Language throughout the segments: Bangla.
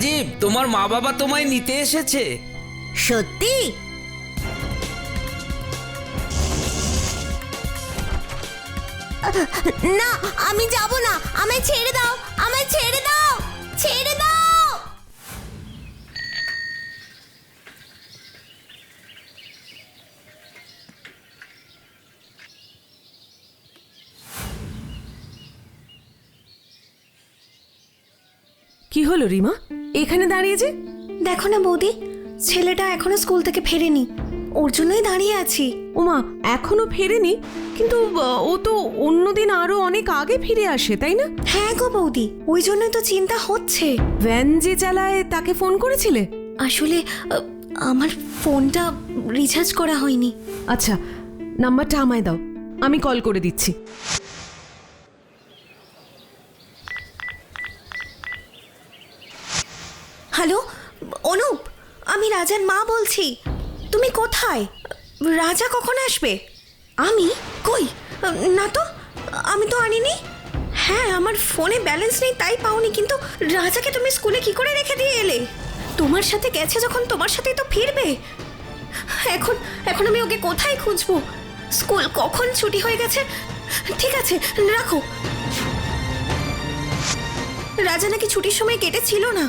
রাজীব, তোমার মা বাবা তোমায় নিতে এসেছে। সত্যি? না, আমি যাব না, আমায় ছেড়ে দাও, আমায় ছেড়ে দাও, ছেড়ে দাও। কি হলো রিমা, এখানে দাঁড়িয়ে যে? দেখো না বৌদি, ছেলেটা এখনো স্কুল থেকে ফেরেনি, ওর জন্যই দাঁড়িয়ে আছি। ওমা, এখনো ফেরেনি? কিন্তু ও তো অন্যদিন আরো অনেক আগে ফিরে আসে, তাই না? হ্যাঁ গো বৌদি, ওই জন্যই তো চিন্তা হচ্ছে। ভ্যান যে চালায় তাকে ফোন করেছিলে? আসলে আমার ফোনটা রিচার্জ করা হয়নি। আচ্ছা, নাম্বারটা আমায় দাও, আমি কল করে দিচ্ছি। হ্যালো অনুপ, আমি রাজার মা বলছি। তুমি কোথায়? রাজা কখন আসবে? আমি কই? না তো, আমি তো আনিনি। হ্যাঁ, আমার ফোনে ব্যালেন্স নেই তাই পাওনি, কিন্তু রাজাকে তুমি স্কুলে কি করে রেখে দিয়ে এলে? তোমার সাথে গেছে যখন তোমার সাথেই তো ফিরবে। এখন এখন আমি ওকে কোথায় খুঁজবো? স্কুল কখন ছুটি হয়ে গেছে। ঠিক আছে, রাখো। রাজা নাকি ছুটির সময় কেটেছিল না।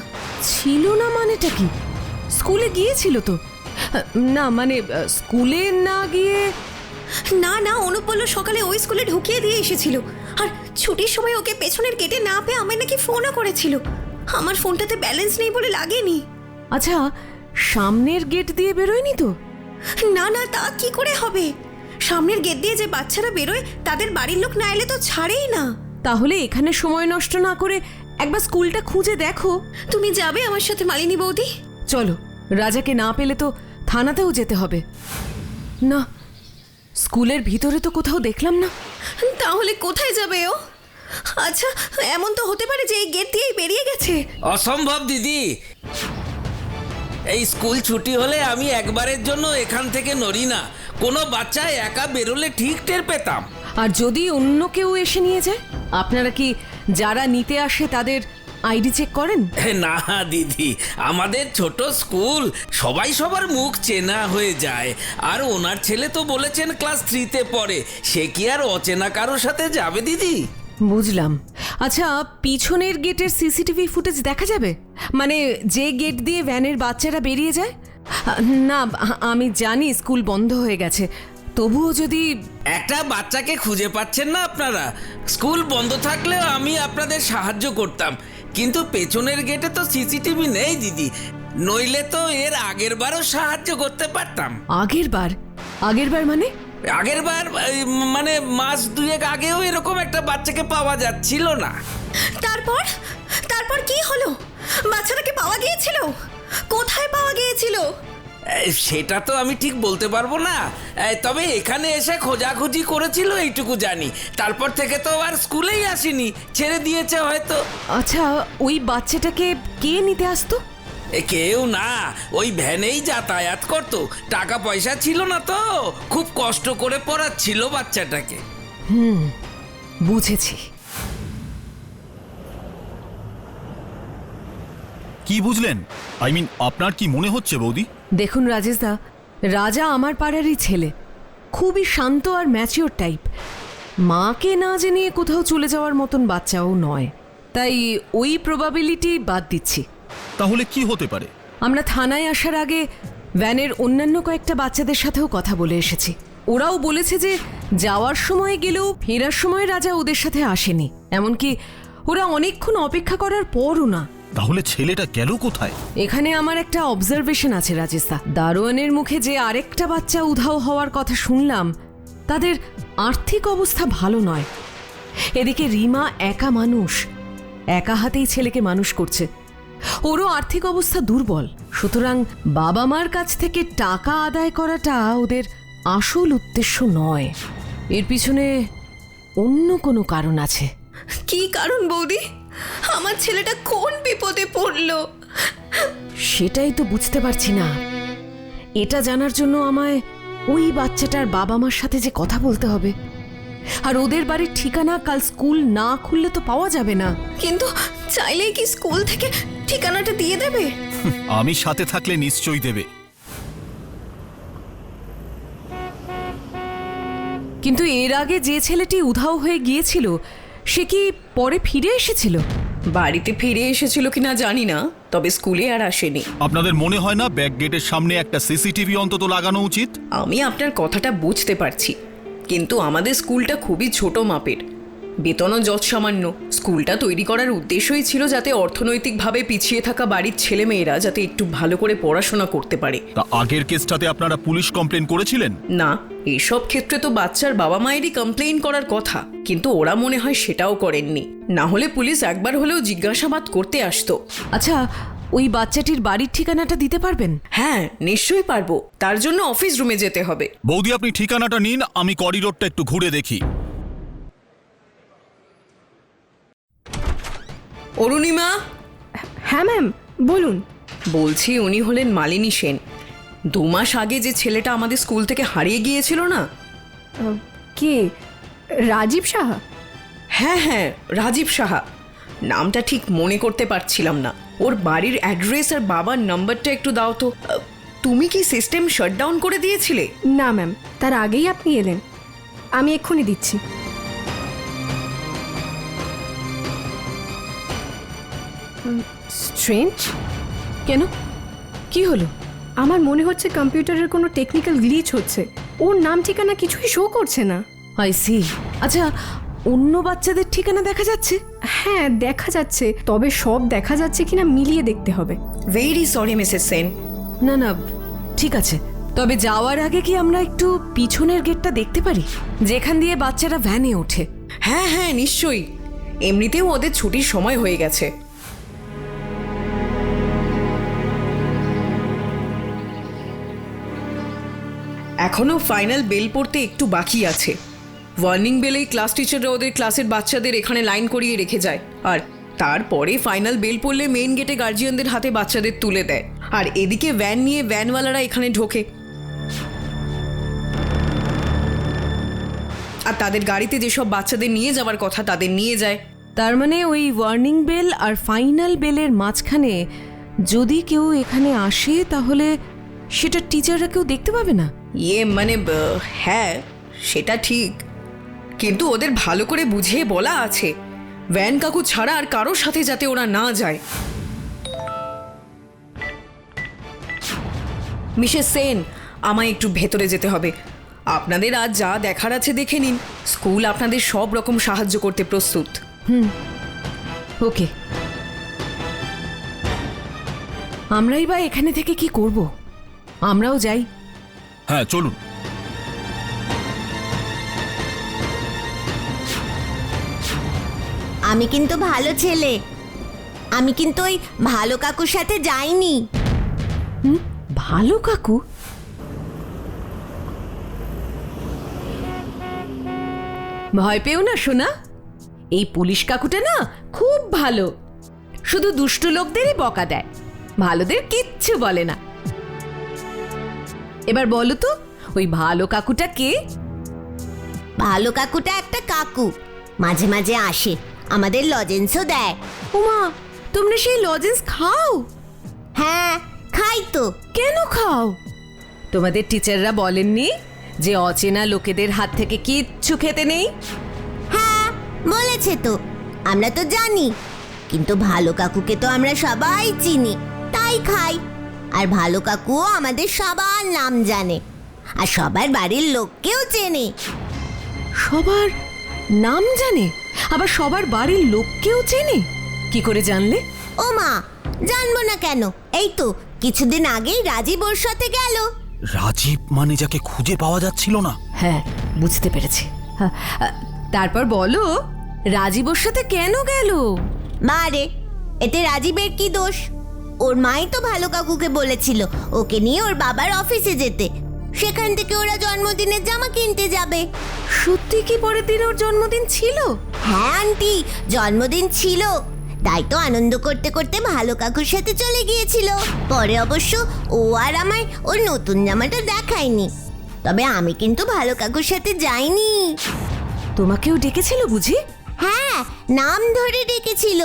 ছিল না মানেটা কি? স্কুলে গিয়েছিল তো। না মানে স্কুলে না গিয়ে? না না, অনুপ বলল সকালে ওই স্কুলে ঢুকিয়ে দিয়ে এসেছিল, আর ছুটির সময় ওকে পেছনের গেটে না পেয়ে আমায় নাকি ফোনও করেছিল। আমার ফোনটাতে ব্যালেন্স নেই বলে লাগেনি। আচ্ছা, সামনের গেট দিয়ে বেরোয়নি তো? না না, তা কি করে হবে? সামনের গেট দিয়ে যে বাচ্চারা বেরোয় তাদের বাড়ির লোক না এলে তো ছাড়েই না। তাহলে এখানে সময় নষ্ট না করে একবার স্কুলটা খুঁজে দেখো। তুমি যাবে আমার সাথে মালিনী বৌদি? চলো, রাজাকে না পেলে তো থানাতেও যেতে হবে। না, স্কুলের ভিতরে তো কোথাও দেখলাম না। তাহলে কোথায় যাবে ও? আচ্ছা, এমন তো হতে পারে যে এই গেট দিয়েই বেরিয়ে গেছে। অসম্ভব দিদি, এই স্কুল ছুটি হলে আমি একবারের জন্য এখান থেকে নড়ি না। কোনো বাচ্চা একা বেরোলে ঠিক টের পেতাম। আর যদি অন্য কেউ এসে নিয়ে যায়? আপনারা কি যারা নিতে আসে তাদের আইডি চেক করেন? না দিদি, আমাদের ছোট স্কুল, সবাই সবার মুখ চেনা হয়ে যায়। আর ওনার ছেলে তো বলেছেন ক্লাস 3-তে পড়ে, সে কি আর অচেনা কারোর সাথে যাবে দিদি? বুঝলাম। আচ্ছা, পিছনের গেটের সিসিটিভি ফুটেজ দেখা যাবে? মানে যে গেট দিয়ে ভ্যানের বাচ্চারা বেরিয়ে যায়? না, আমি জানি স্কুল বন্ধ হয়ে গেছে, তবুও যদি... একটা বাচ্চাকে খুঁজে পাচ্ছেন না আপনারা? স্কুল বন্ধ থাকলেও আমি আপনাদের সাহায্য করতাম, কিন্তু পেছনের গেটে তো সিসিটিভি নেই দিদি, নইলে তো এর আগের বারও সাহায্য করতে পারতাম। আগের বার মানে? আগের বার মানে মাস 2 আগেও এরকম একটা বাচ্চাকে পাওয়া যাচ্ছিল না। তারপর তারপর কি হলো? বাচ্চাটাকে পাওয়া গিয়েছিল? কোথায় পাওয়া গিয়েছিল? সেটা তো আমি ঠিক বলতে পারবো না, তবে এখানে এসে খোঁজাখুঁজি করেছিল এইটুকু জানি। তারপর থেকে তো আর স্কুলেই আসেনি, ছেড়ে দিয়েছে হয়তো। আচ্ছা, ওই বাচ্চাটাকে কে নিতে আসতো? কেউ না, ওই ভ্যানেই যাতায়াত করতো। টাকা পয়সা ছিল না তো, খুব কষ্ট করে পড়াচ্ছিল বাচ্চাটাকে। বুঝেছি। কি বুঝলেন? আপনার কি মনে হচ্ছে বৌদি? দেখুন রাজেশদা, রাজা আমার পাড়ারই ছেলে, খুবই শান্ত আর ম্যাচিওর টাইপ। মাকে না জেনে কোথাও চলে যাওয়ার মতন বাচ্চাও নয়, তাই ওই প্রবাবিলিটি বাদ দিচ্ছি। তাহলে কি হতে পারে? আমরা থানায় আসার আগে ভ্যানের অন্যান্য কয়েকটা বাচ্চাদের সাথেও কথা বলে এসেছি। ওরাও বলেছে যে যাওয়ার সময় গেলেও ফেরার সময় রাজা ওদের সাথে আসেনি, এমনকি ওরা অনেকক্ষণ অপেক্ষা করার পরও না। তাহলে ছেলেটা গেল কোথায়? এখানে আমার একটা অবজারভেশন আছে রাজেশদা। দারোয়ানের মুখে যে আরেকটা বাচ্চা উধাও হওয়ার কথা শুনলাম, তাদের আর্থিক অবস্থা ভালো নয়। এদিকে রিমা একা মানুষ, একা হাতেই ছেলেকে মানুষ করছে। ওরও আর্থিক অবস্থা দুর্বল, সুতরাং বাবা মার কাছ থেকে টাকা আদায় করাটা ওদের আসল উদ্দেশ্য নয়। এর পিছনে অন্য কোনো কারণ আছে। কি কারণ বৌদি? আমার ছেলেটা কোন বিপদে পড়লো? সেটাই তো বুঝতে পারছি না। এটা জানার জন্য আমায় ওই বাচ্চাটার বাবা মার সাথে যে কথা বলতে হবে, আর ওদের বাড়ির ঠিকানা কাল স্কুল না খুললে তো পাওয়া যাবে না। কিন্তু চাইলেই কি স্কুল থেকে ঠিকানাটা দিয়ে দেবে? আমি সাথে থাকলে নিশ্চয়ই দেবে। কিন্তু এর আগে যে ছেলেটি উধাও হয়ে গিয়েছিল সে কি পরে ফিরে এসেছিল? বাড়িতে ফিরে এসেছিল কিনা জানি না, তবে স্কুলে আর আসেনি। আপনাদের মনে হয় না ব্যাক গেটের সামনে একটা সিসিটিভি অন্তত লাগানো উচিত? আমি আপনার কথাটা বুঝতে পারছি, কিন্তু আমাদের স্কুলটা খুবই ছোট মাপের, বেতনও যৎ সামান্য। স্কুলটা তৈরি করার উদ্দেশ্যই ছিল যাতে অর্থনৈতিকভাবে পিছিয়ে থাকা বাড়ির ছেলেমেয়েরা যাতে একটু ভালো করে পড়াশোনা করতে পারে। তা আগের কেসটাতে আপনারা পুলিশ কমপ্লেন করেছিলেন? না, এইসব ক্ষেত্রে তো বাচ্চার বাবা মায়েরই কমপ্লেইন করার কথা, কিন্তু ওরা মনে হয় সেটাও করেননি। না হলে পুলিশ একবার হলেও জিজ্ঞাসাবাদ করতে আসতো। আচ্ছা, ওই বাচ্চাটির বাড়ির ঠিকানাটা দিতে পারবেন? হ্যাঁ, নিশ্চয়ই পারবো। তার জন্য অফিস রুমে যেতে হবে। বৌদি, আপনি ঠিকানাটা নিন, আমি করিডোরটা একটু ঘুরে দেখি। অরুণিমা? হ্যাঁ ম্যাম, বলুন। বলছি, উনি হলেন মালিনী সেন। 2 মাস আগে যে ছেলেটা আমাদের স্কুল থেকে হারিয়ে গিয়েছিল না? কে? রাজীব সাহা? হ্যাঁ হ্যাঁ, রাজীব সাহা। নামটা ঠিক মনে করতে পারছিলাম না। ওর বাড়ির অ্যাড্রেস আর বাবার নাম্বারটা একটু দাও তো। তুমি কি সিস্টেম শাটডাউন করে দিয়েছিলে? না ম্যাম, তার আগেই আপনি এলেন। আমি এক্ষুনি দিচ্ছি। স্ট্রেঞ্জ। কেন, কি হলো? আমার মনে হচ্ছে কম্পিউটারের কোনো টেকনিক্যাল গ্লিচ হচ্ছে। ওর নাম ঠিকানা কিছুই শো করছে না। I see. আচ্ছা, অন্য বাচ্চাদের ঠিকানা দেখা যাচ্ছে? হ্যাঁ, দেখা যাচ্ছে, তবে সব দেখা যাচ্ছে কিনা মিলিয়ে দেখতে হবে। Very sorry Mrs Sen. না না, ঠিক আছে। তবে যাওয়ার আগে কি আমরা একটু পিছনের গেটটা দেখতে পারি, যেখান দিয়ে বাচ্চারা ভ্যানে ওঠে? হ্যাঁ হ্যাঁ, নিশ্চয়ই। এমনিতেও ওদের ছুটির সময় হয়ে গেছে। এখনো ফাইনাল বেল পড়তে একটু বাকি আছে। ওয়ার্নিং বেলেই ক্লাস টিচাররা ওদের ক্লাসের বাচ্চাদের এখানে লাইন করিয়ে রেখে যায়, আর তারপরে ফাইনাল বেল পড়লে মেইন গেটে গার্জিয়ানদের হাতে বাচ্চাদের তুলে দেয়, আর এদিকে ভ্যান নিয়ে ভ্যানওয়ালারা এখানে ঢোকে আর তাদের গাড়িতে যেসব বাচ্চাদের নিয়ে যাওয়ার কথা তাদের নিয়ে যায়। তার মানে ওই ওয়ার্নিং বেল আর ফাইনাল বেলের মাঝখানে যদি কেউ এখানে আসে তাহলে সেটা টিচাররা কেউ দেখতে পাবে না? মানে হ্যাঁ, সেটা ঠিক, কিন্তু ওদের ভালো করে বুঝিয়ে বলা আছে ভ্যান কাকু ছাড়া আর কারোর সাথে যাতে ওরা না যায়। মিসেস সেন, আমায় একটু ভেতরে যেতে হবে। আপনাদের আজ যা দেখার আছে দেখে নিন। স্কুল আপনাদের সব রকম সাহায্য করতে প্রস্তুত। ওকে, আমরাই বা এখানে থেকে কি করব? আমরাও যাই। হ্যাঁ, চলুন। আমি কিন্তু ভালো ছেলে, আমি কিন্তু ওই ভালো কাকুর সাথে যাইনি। ভালো কাকু? ভয় পেও না সোনা, এই পুলিশ কাকুটা না খুব ভালো, শুধু দুষ্ট লোকদেরই বকা দেয়, ভালোদের কিচ্ছু বলে না। এবার বলো তো, ওই ভালো কাকুটা কে? ভালো কাকুটা একটা কাকু, মাঝে মাঝে আসে, আমাদের লজেন্সও দেয়। উমা, তোমরা সেই লজেন্স খাও? হ্যাঁ, খাই তো। কেন খাও? তোমাদের টিচাররা বলেননি যে অচেনা লোকেদের হাত থেকে কিচ্ছু খেতে নেই? হ্যাঁ, বলেছে তো, আমরা তো জানি, কিন্তু ভালো কাকুকে তো আমরা সবাই চিনি, তাই খাই। আর ভালো কাকুও আমাদের সবার নাম জানে, আর সবার বাড়ির লোককেও চেনে। সবার নাম জানে, আবার সবার বাড়ির লোককেও চেনে? কি করে জানলে? ও মা, জানবো না কেন, এই তো কিছুদিন আগেই রাজীব ওর সাথে গেল। রাজীব মানে যাকে খুঁজে পাওয়া যাচ্ছিল না? হ্যাঁ, বুঝতে পেরেছি। তারপর বলো, রাজীব ওর সাথে কেন গেল? বারে, এতে রাজীবের কি দোষ? ওর মাই তো ভালো কাকুকে বলেছিল ওকে নিয়ে ওর বাবার অফিসে যেতে, সেখান থেকে ওরা জন্মদিনের জামা কিনতে যাবে। সত্যি কি পরের দিন ওর জন্মদিন ছিল? হ্যাঁ আন্টি, জন্মদিন ছিল, তাই তো আনন্দ করতে করতে ভালো কাকুর সাথে চলে গিয়েছিল। পরে অবশ্য ও আর আমায় ওর নতুন জামাটা দেখায়নি, তবে আমি কিন্তু ভালো কাকুর সাথে যাইনি। তোমাকেও ডেকেছিল বুঝি? হ্যাঁ, নাম ধরে ডেকেছিল,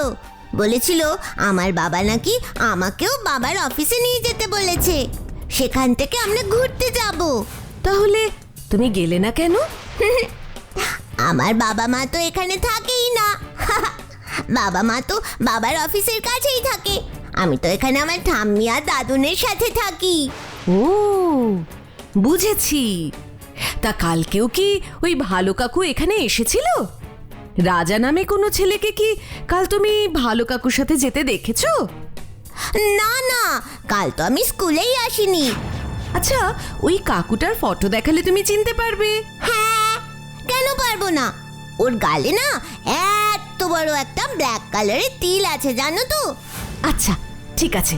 বলেছিল আমার বাবা নাকি আমাকেও বাবার অফিসে নিয়ে যেতে বলেছে, সেখান থেকে আমরা ঘুরতে যাব। তাহলে তুমি গেলে না কেন? আমার বাবা মা তো এখানে থাকেই না। বাবা মা তো বাবার অফিসের কাছেই থাকে, আমি তো এখানে আমার ঠাম্মি আর দাদুনের সাথে থাকি। ও বুঝেছি। তা কালকেও কি ওই ভালো কাকু এখানে এসেছিল? রাজা নামে কোনো ছেলেকে কি কাল তুমি ভালো কাকুর সাথে যেতে দেখেছো? না না, কাল তো আমি স্কুলেই আসিনি। আচ্ছা, ওই কাকুটার ফটো দেখালে তুমি চিনতে পারবে? হ্যাঁ, কেন পারবো না? ওর গালে না এত বড় একটা ব্ল্যাক কালারের তিল আছে, জানো তো? আচ্ছা ঠিক আছে,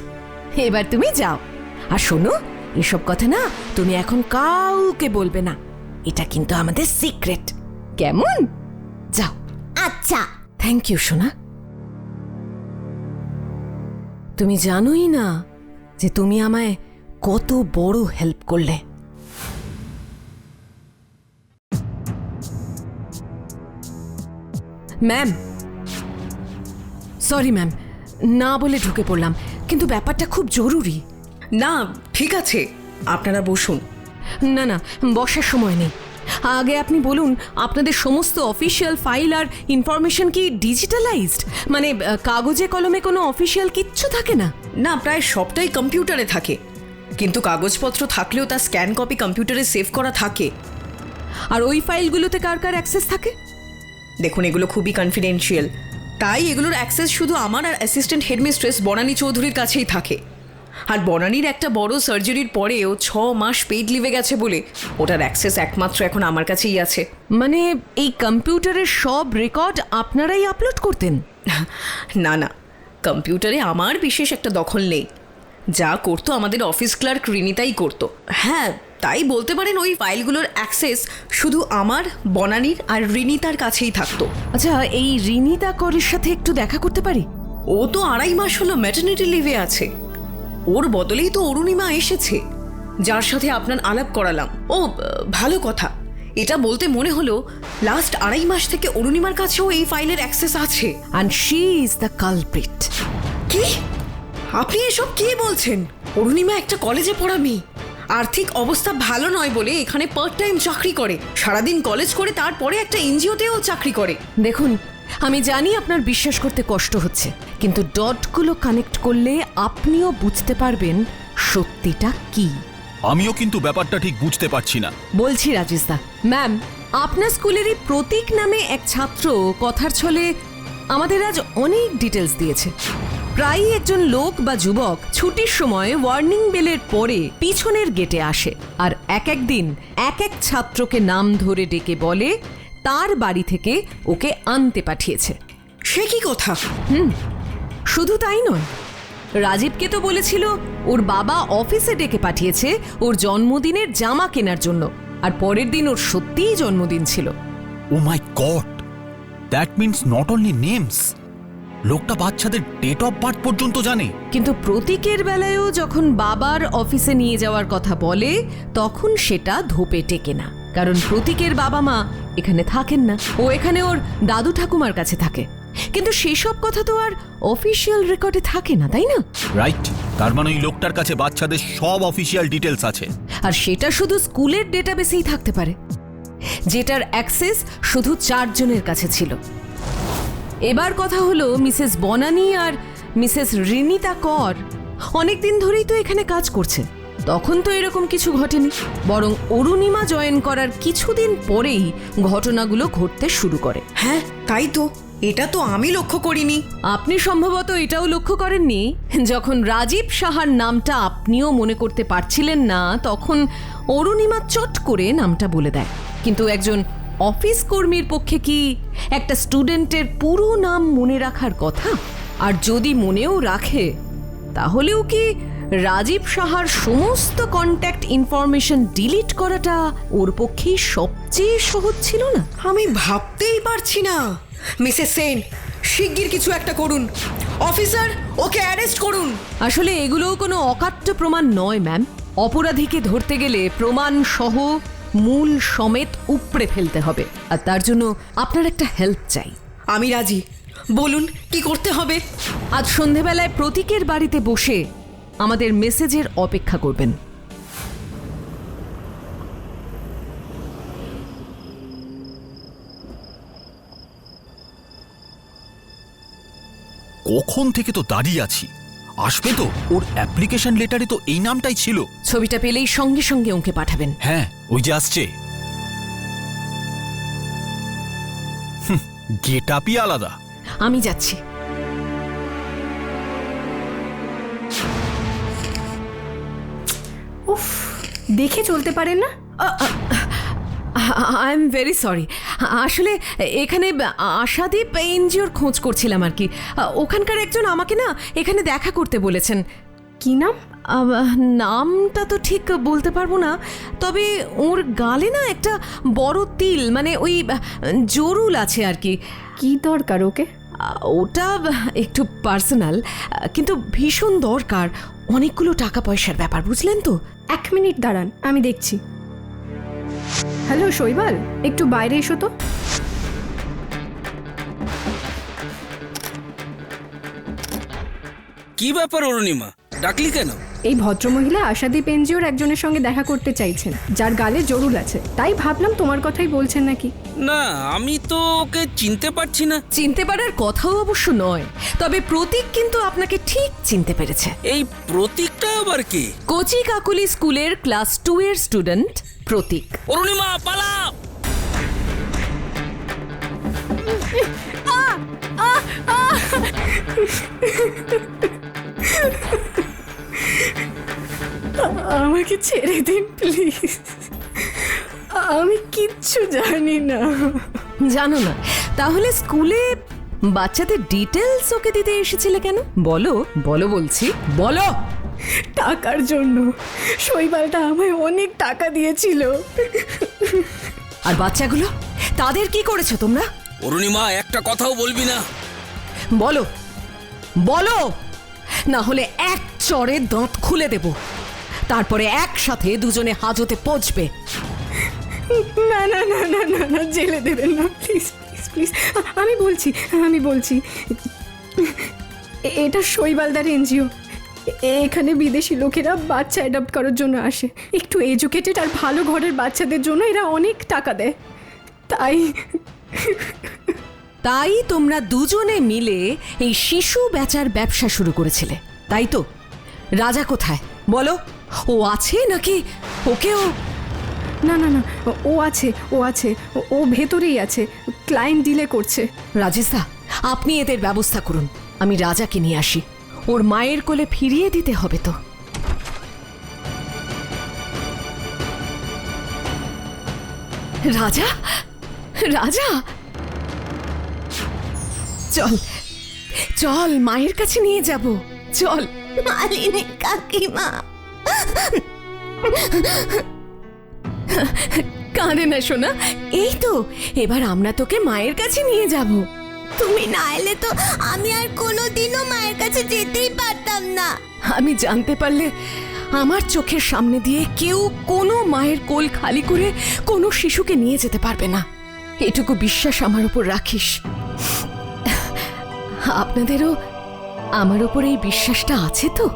এবার তুমি যাও। আর শোনো, এসব কথা না তুমি এখন কাউকে বলবে না, এটা কিন্তু আমাদের সিক্রেট, কেমন? যাও। আচ্ছা। থ্যাংক ইউ সোনা। তুমি জানোই না যে তুমি আমায় কত বড় হেল্প করলে। ম্যাম, সরি ম্যাম, না বলে ঢুকে পড়লাম, কিন্তু ব্যাপারটা খুব জরুরি। না ঠিক আছে, আপনারা বসুন। না না, বসার সময় নেই। আগে আপনি বলুন, আপনাদের সমস্ত অফিসিয়াল ফাইল আর ইনফরমেশন কি ডিজিটালাইজড? মানে কাগজে কলমে কোনো অফিসিয়াল কিচ্ছু থাকে না? না, প্রায় সবটাই কম্পিউটারে থাকে, কিন্তু কাগজপত্র থাকলেও তার স্ক্যান কপি কম্পিউটারে সেভ করা থাকে। আর ওই ফাইলগুলোতে কার কার অ্যাক্সেস থাকে? দেখুন, এগুলো খুবই কনফিডেন্সিয়াল, তাই এগুলোর অ্যাক্সেস শুধু আমার আর অ্যাসিস্ট্যান্ট হেডমিস্ট্রেস বনানী চৌধুরীর কাছেই থাকে। আর বনানীর একটা বড় সার্জারির পরেও 6 মাস পেইড লিভে গেছে বলে ওটার অ্যাক্সেস একমাত্র এখন আমার কাছেই আছে। মানে এই কম্পিউটারের সব রেকর্ড আপনারাই আপলোড করতেন? না না, কম্পিউটারে আমার বিশেষ একটা দখল নেই, যা করতো আমাদের অফিস ক্লার্ক রিনিতাই করতো। হ্যাঁ, তাই বলতে পারেন ওই ফাইলগুলোর অ্যাক্সেস শুধু আমার, বনানীর আর রিনিতার কাছেই থাকতো। আচ্ছা, এই রিনিতা করের সাথে একটু দেখা করতে পারি? ও তো 2.5 মাস হলো ম্যাটারনিটি লিভে আছে, ওর বদলেই তো অরুণিমা এসেছে, যার সাথে আপনার আলাপ করালাম। ও ভালো কথা, এটা বলতে মনে হলো লাস্ট 2.5 মাস থেকে অরুণিমার কাছেও এই ফাইলের অ্যাক্সেস আছে। And she is the culprit. কি? আপনি এসব কি বলছেন? অরুণিমা একটা কলেজে পড়া মেয়ে, আর্থিক অবস্থা ভালো নয় বলে এখানে পার্ট টাইম চাকরি করে, সারাদিন কলেজ করে তারপরে একটা এনজিওতেও চাকরি করে। দেখুন, আমি জানি আপনার বিশ্বাস করতে কষ্ট হচ্ছে, কিন্তু ডটগুলো কানেক্ট করলে আপনিও বুঝতে পারবেন সত্যিটা কি। আমিও কিন্তু ব্যাপারটা ঠিক বুঝতে পারছি না। বলছি রাজেশদা, ম্যাম, আপনার স্কুলেরই প্রতীক নামে এক ছাত্র কথার ছলে আমাদের আজ অনেক ডিটেলস দিয়েছে। প্রায়ই একজন লোক বা যুবক ছুটির সময় ওয়ার্নিং বেলের পরে পিছনের গেটে আসে, আর এক দিন এক ছাত্রকে নাম ধরে ডেকে বলে তার বাড়ি থেকে ওকে আনতে পাঠিয়েছে। সে কি কথা? শুধু তাই নয়, রাজীবকে তো বলেছিল ওর বাবা অফিসে ডেকে পাঠিয়েছে ওর জন্মদিনের জামা কেনার জন্য, আর পরের দিন ওর সত্যিই জন্মদিন ছিল। Oh my god, that means not only names, লোকটা বাচ্চাদের ডেট অফ বার্থ পর্যন্ত জানে। কিন্তু প্রতীকের বেলায়ও যখন বাবার অফিসে নিয়ে যাওয়ার কথা বলে তখন সেটা ধোপে টেকে না, কারণ প্রতীকের বাবা মা এখানে থাকেন না, ও এখানে ওর দাদু ঠাকুমার কাছে থাকে। কিন্তু সেসব কথা তো আর অফিসিয়াল রেকর্ডে থাকে না, তাই না? রাইট, তার মানে ওই লোকটার কাছে বাচ্চাদের সব অফিসিয়াল ডিটেলস আছে, আর সেটা শুধু স্কুলের ডেটাবেসেই থাকতে পারে, যেটার অ্যাক্সেস শুধু 4 জনের কাছে ছিল। এবার কথা হলো, মিসেস বনানী আর মিসেস রিনিতা কর অনেকদিন ধরেই তো এখানে কাজ করছে, তখন তো এরকম কিছু ঘটেনি, বরং অরুণিমা জয়েন করার কিছুদিন পরেই ঘটনাগুলো ঘটতে শুরু করে। হ্যাঁ তাই তো, এটা তো আমি লক্ষ্য করিনি। আপনি সম্ভবত এটাও লক্ষ্য করেননি, যখন রাজীব সাহার নামটা আপনিও মনে করতে পারছিলেন না তখন অরুণিমা চট করে নামটা বলে দেয়। কিন্তু একজন অফিস কর্মীর পক্ষে কি একটা স্টুডেন্টের পুরো নাম মনে রাখার কথা? আর যদি মনেও রাখে তাহলেও কি রাজীব সাহার সমস্ত কন্ট্যাক্ট ইনফরমেশন ডিলিট করাটা ওর পক্ষেই সবচেয়ে সহজ ছিল না? আমি ভাবতেই পারছি না। মিসেস সেন, শিগগির কিছু একটা করুন। অফিসার, ওকে অ্যারেস্ট করুন। আসলে এগুলোও কোনো অকাট্য প্রমাণ নয় ম্যাম, অপরাধীকে ধরতে গেলে প্রমাণ সহ মূল সমেত উপড়ে ফেলতে হবে, আর তার জন্য আপনার একটা হেল্প চাই। আমি রাজি, বলুন কি করতে হবে? আজ সন্ধেবেলায় প্রতীকের বাড়িতে বসে আমাদের মেসেজের অপেক্ষা করবেন। কখন থেকে তো দাঁড়িয়ে আছি, আসবে তো? ওর অ্যাপ্লিকেশন লেটারে তো এই নামটাই ছিল। ছবিটা পেলেই সঙ্গে সঙ্গে ওকে পাঠাবেন। হ্যাঁ, ওই যে আসছে। গেট আপই আলাদা। আমি যাচ্ছি। উফ, দেখে চলতে পারেন না? I am very sorry. আসলে এখানে আশাদীপ এনজিওর খোঁজ করছিলাম আর কি। ওখানকার একজন আমাকে না এখানে দেখা করতে বলেছেন। কি নাম? নামটা তো ঠিক বলতে পারবো না, তবে ওর গালে না একটা বড় তিল, মানে ওই জরুল আছে আর কি। কি দরকার ওকে? ওটা একটু পার্সোনাল, কিন্তু ভীষণ দরকার। অনেকগুলো টাকা পয়সার ব্যাপার, বুঝলেন তো। 1 মিনিট দাঁড়ান, আমি দেখছি। হ্যালো শৈবাল, একটু বাইরে এসো তো। কি ব্যাপার অরুণিমা, ডাকলি কেন? এই ভদ্রমহিলা আশাদীপ এনজিওর একজনের সঙ্গে দেখা করতে চাইছেন, যার গালে জরুল আছে। তাই ভাবলাম তোমার কথাই বলছেন নাকি। না, আমি তো ওকে চিনতে পারছি না। চিনতে পারার কথাও অবশ্য নয়, তবে প্রতীক কিন্তু আপনাকে ঠিক চিনতে পেরেছে। এই প্রতীকটা আবার কি? কচি কাকুলি স্কুলের ক্লাস 2 এর স্টুডেন্ট প্রতীক। অরুণিমা পালা! আমাকে ছেড়ে দিন প্লিজ, আমি কিচ্ছু জানি না। জানো না? তাহলে স্কুলে বাচ্চাদের ডিটেলস ওকে দিতে এসেছিলে কেন? বলো বলো বলছি, বলো। টাকার জন্য। শৈবালটা আমায় অনেক টাকা দিয়েছিল। আর বাচ্চাগুলো, তাদের কি করেছো তোমরা? অরুণিমা, একটা কথাও বলবি না। বলো বলো, না হলে এক চড়ে দাঁত খুলে দেব, তারপরে একসাথে দুজনে হাজতে পৌঁছবে। না না না না না না, জেলে দেবেন না প্লিজ প্লিজ প্লিজ। আমি বলছি এটা শৈবালদার এনজিও। এখানে বিদেশি লোকেরা বাচ্চা অ্যাডপ্ট করার জন্য আসে। একটু এডুকেটেড আর ভালো ঘরের বাচ্চাদের জন্য এরা অনেক টাকা দেয়। তাই তোমরা দুজনে মিলে এই শিশু বেচার ব্যবসা শুরু করেছিলে, তাই তো? রাজা কোথায় বলো? ও আছে নাকি ওকেও? না না না, ও আছে, ও ভেতরেই আছে, ক্লায়েন্ট ডিলে করছে। রাজেশদা, আপনি এদের ব্যবস্থা করুন, আমি রাজাকে নিয়ে আসি। ওর মায়ের কোলে ফিরিয়ে দিতে হবে তো। রাজা, রাজা, চল চল, মায়ের কাছে নিয়ে যাব, চল। মালিনী কাকিমা, কাঁদে না সোনা, এই তো এবার আমরা তোকে মায়ের কাছে নিয়ে যাব। তুমি না এলে তো আমি আর কোনোদিনও মায়ের কাছে যেতেই পারতাম না। আমি জানতে পারলে আমার চোখের সামনে দিয়ে কেউ কোনো মায়ের কোল খালি করে কোনো শিশুকে নিয়ে যেতে পারবে না, এটুকু বিশ্বাস আমার উপর রাখিস। আপনাদেরও আমার উপর এই বিশ্বাসটা আছে তো?